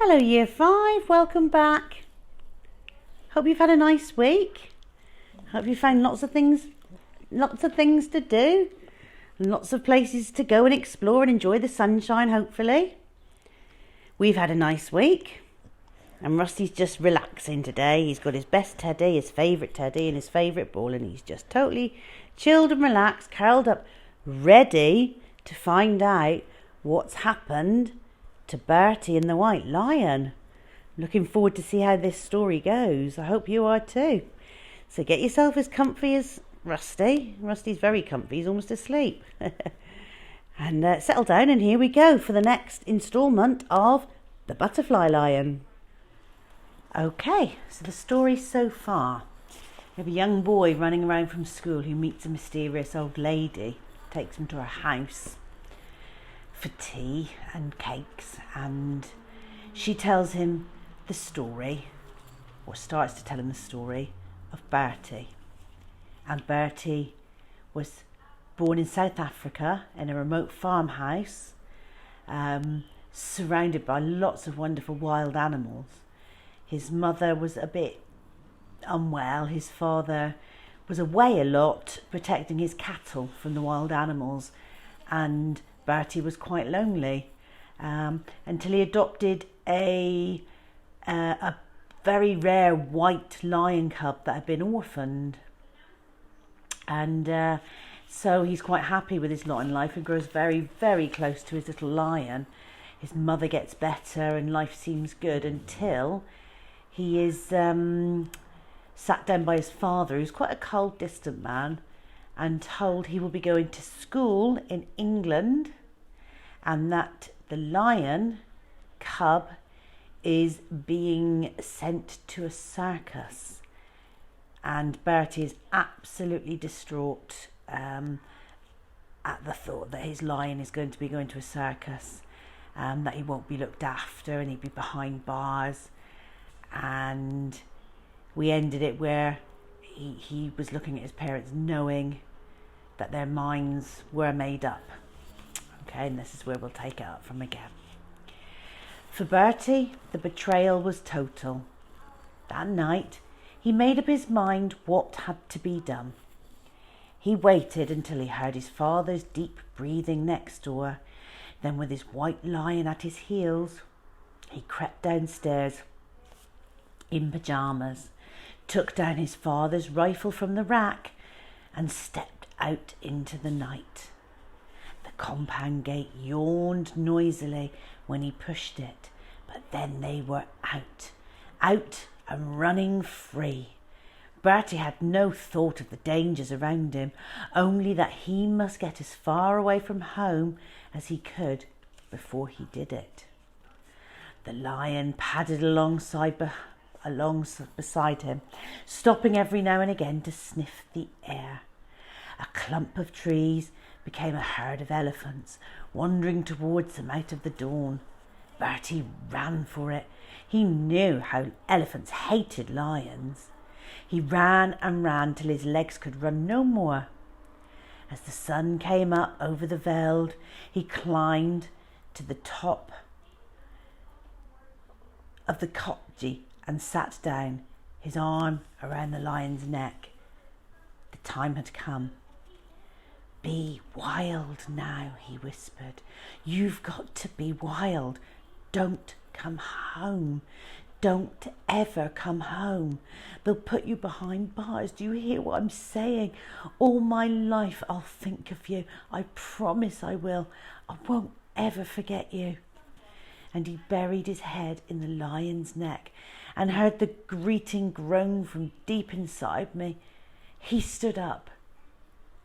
Hello Year 5, welcome back. Hope you've had a nice week. Hope you found lots of things to do. And lots of places to go and explore and enjoy the sunshine, hopefully. We've had a nice week. And Rusty's just relaxing today. He's got his best teddy, his favourite teddy and his favourite ball. And he's just totally chilled and relaxed, curled up, ready to find out what's happened to Bertie and the White Lion. Looking forward to see how this story goes. I hope you are too. So get yourself as comfy as Rusty. Rusty's very comfy. He's almost asleep. And settle down, and here we go for the next instalment of The Butterfly Lion. Okay, so the story so far. We have a young boy running around from school who meets a mysterious old lady, takes him to her house for tea and cakes, and she tells him the story, or starts to tell him the story of Bertie. And Bertie was born in South Africa in a remote farmhouse, surrounded by lots of wonderful wild animals. His mother was a bit unwell. His father was away a lot protecting his cattle from the wild animals, and Bertie was quite lonely until he adopted a very rare white lion cub that had been orphaned. And so he's quite happy with his lot in life and grows very, very close to his little lion. His mother gets better and life seems good until he is sat down by his father, who's quite a cold, distant man, and told he will be going to school in England, and that the lion cub is being sent to a circus. And Bertie is absolutely distraught at the thought that his lion is going to be going to a circus, that he won't be looked after and he'd be behind bars. And we ended it where he was looking at his parents, knowing that their minds were made up. Okay, and this is where we'll take it up from again. For Bertie, the betrayal was total. That night, he made up his mind what had to be done. He waited until he heard his father's deep breathing next door. Then, with his white lion at his heels, he crept downstairs in pyjamas, took down his father's rifle from the rack, and stepped out into the night. The compound gate yawned noisily when he pushed it, but then they were out and running free. Bertie had no thought of the dangers around him, only that he must get as far away from home as he could before he did it. The lion padded beside him, stopping every now and again to sniff the air. A clump of trees became a herd of elephants, wandering towards them out of the dawn. Bertie ran for it. He knew how elephants hated lions. He ran and ran till his legs could run no more. As the sun came up over the veld, he climbed to the top of the kopje and sat down, his arm around the lion's neck. The time had come. "Be wild now," he whispered. "You've got to be wild. Don't come home. Don't ever come home. They'll put you behind bars. Do you hear what I'm saying? All my life I'll think of you. I promise I will. I won't ever forget you." And he buried his head in the lion's neck and heard the greeting groan from deep inside me. He stood up.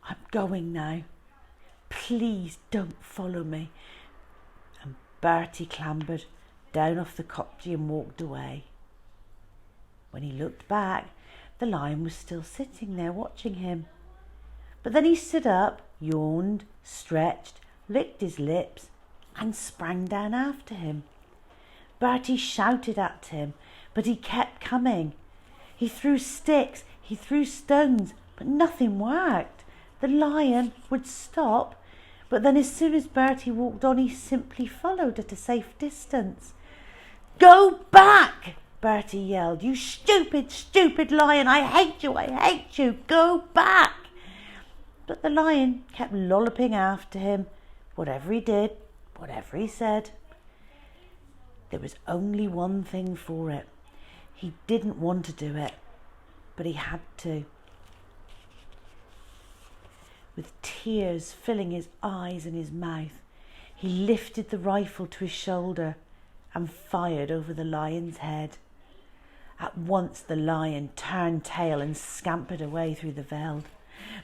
"I'm going now. Please don't follow me." And Bertie clambered down off the kopje and walked away. When he looked back, the lion was still sitting there watching him. But then he stood up, yawned, stretched, licked his lips, and sprang down after him. Bertie shouted at him, but he kept coming. He threw sticks, he threw stones, but nothing worked. The lion would stop, but then as soon as Bertie walked on, he simply followed at a safe distance. "Go back!" Bertie yelled. "You stupid, stupid lion! I hate you! I hate you! Go back!" But the lion kept lolloping after him, whatever he did, whatever he said. There was only one thing for it. He didn't want to do it, but he had to. With tears filling his eyes and his mouth, he lifted the rifle to his shoulder and fired over the lion's head. At once the lion turned tail and scampered away through the veld.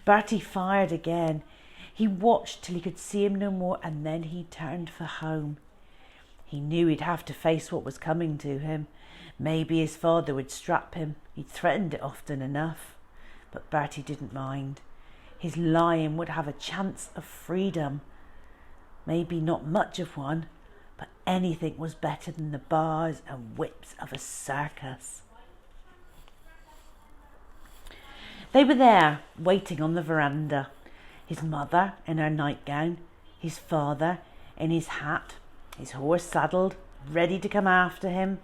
Bertie fired again. He watched till he could see him no more, and then he turned for home. He knew he'd have to face what was coming to him. Maybe his father would strap him. He'd threatened it often enough. But Bertie didn't mind. His lion would have a chance of freedom. Maybe not much of one, but anything was better than the bars and whips of a circus. They were there, waiting on the veranda. His mother in her nightgown, his father in his hat, his horse saddled, ready to come after him.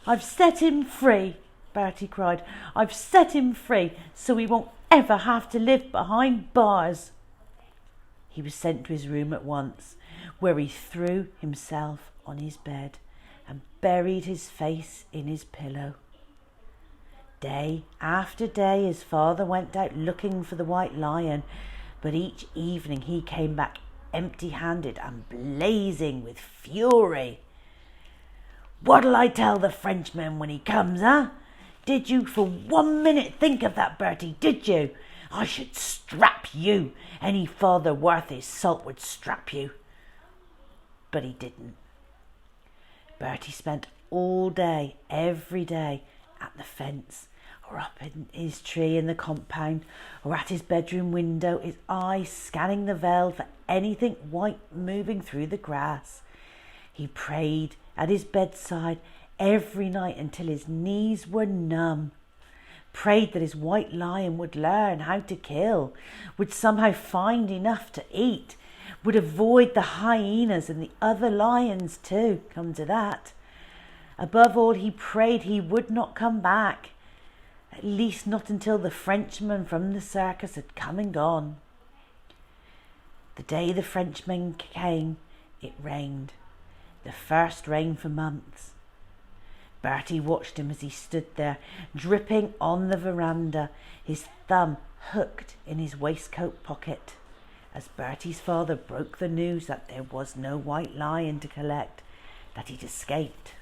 "I've set him free," Bertie cried. "I've set him free, so he won't ever have to live behind bars." He was sent to his room at once, where he threw himself on his bed and buried his face in his pillow. Day after day his father went out looking for the white lion, but each evening he came back empty-handed and blazing with fury. "What'll I tell the Frenchman when he comes, huh? Did you for 1 minute think of that, Bertie, did you? I should strap you. Any father worth his salt would strap you." But he didn't. Bertie spent all day, every day, at the fence, or up in his tree in the compound, or at his bedroom window, his eyes scanning the veld for anything white moving through the grass. He prayed at his bedside every night until his knees were numb. Prayed that his white lion would learn how to kill, would somehow find enough to eat, would avoid the hyenas and the other lions too, come to that. Above all, he prayed he would not come back, at least not until the Frenchman from the circus had come and gone. The day the Frenchman came, it rained, the first rain for months. Bertie watched him as he stood there, dripping on the veranda, his thumb hooked in his waistcoat pocket, as Bertie's father broke the news that there was no white lion to collect, that he'd escaped.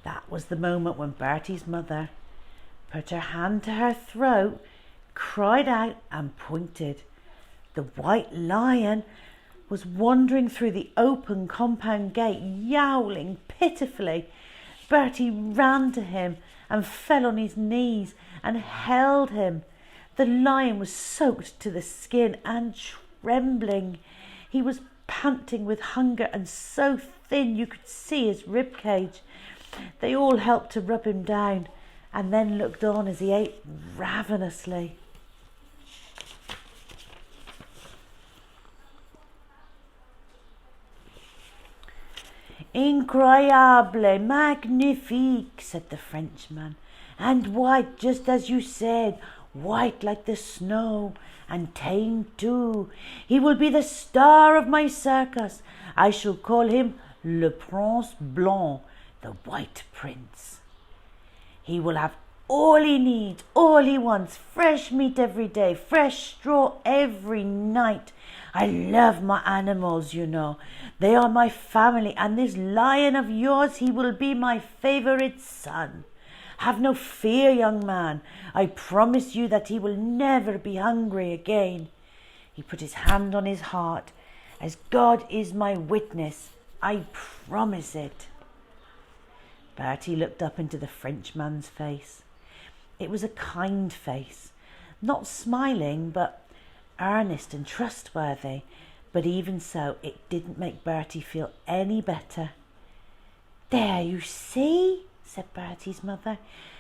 That was the moment when Bertie's mother put her hand to her throat, cried out and pointed. The white lion was wandering through the open compound gate, yowling pitifully. Bertie ran to him and fell on his knees and held him. The lion was soaked to the skin and trembling. He was panting with hunger and so thin you could see his rib cage. They all helped to rub him down and then looked on as he ate ravenously. "Incroyable, magnifique," said the Frenchman, "and white, just as you said, white like the snow, and tame too. He will be the star of my circus. I shall call him Le Prince Blanc, the White Prince. He will have all he needs, all he wants, fresh meat every day, fresh straw every night. I love my animals, you know. They are my family, and this lion of yours, he will be my favourite son. Have no fear, young man. I promise you that he will never be hungry again." He put his hand on his heart. "As God is my witness, I promise it." Bertie looked up into the Frenchman's face. It was a kind face, not smiling, but earnest and trustworthy. But even so, it didn't make Bertie feel any better. "There, you see," said Bertie's mother.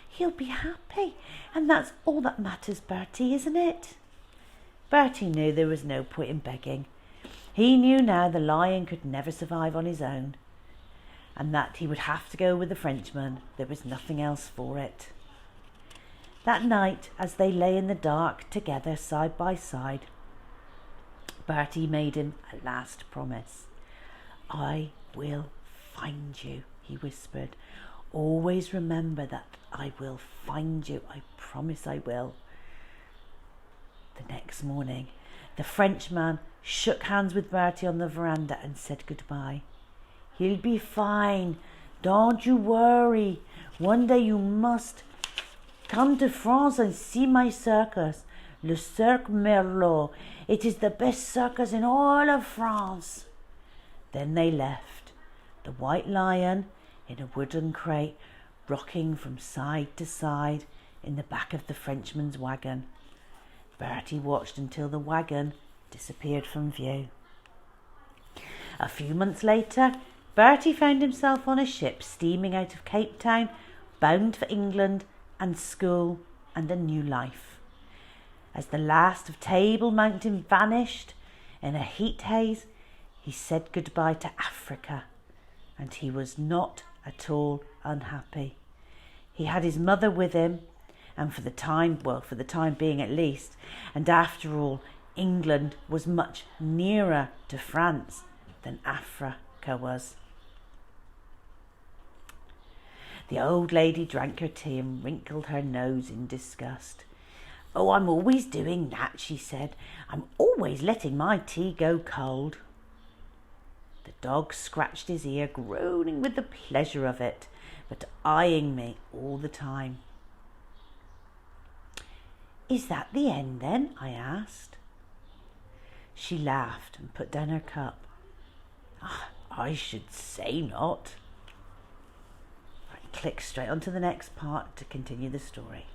"He'll be happy, and that's all that matters, Bertie, isn't it?" Bertie knew there was no point in begging. He knew now the lion could never survive on his own. and that he would have to go with the Frenchman. There was nothing else for it. That night, as they lay in the dark together side by side, Bertie made him a last promise. "I will find you," he whispered. "Always remember that I will find you. I promise I will." The next morning, the Frenchman shook hands with Bertie on the veranda and said goodbye. "He'll be fine. Don't you worry. One day you must come to France and see my circus, Le Cirque Merlot. It is the best circus in all of France." Then they left, the White Lion in a wooden crate, rocking from side to side in the back of the Frenchman's wagon. Bertie watched until the wagon disappeared from view. A few months later, Bertie found himself on a ship steaming out of Cape Town, bound for England and school and a new life. As the last of Table Mountain vanished in a heat haze, he said goodbye to Africa, and he was not at all unhappy. He had his mother with him, and for the time being at least, and after all, England was much nearer to France than Africa was. The old lady drank her tea and wrinkled her nose in disgust. "Oh, I'm always doing that," she said. "I'm always letting my tea go cold." The dog scratched his ear, groaning with the pleasure of it, but eyeing me all the time. "Is that the end then?" I asked. She laughed and put down her cup. "I should say not." Click straight onto the next part to continue the story.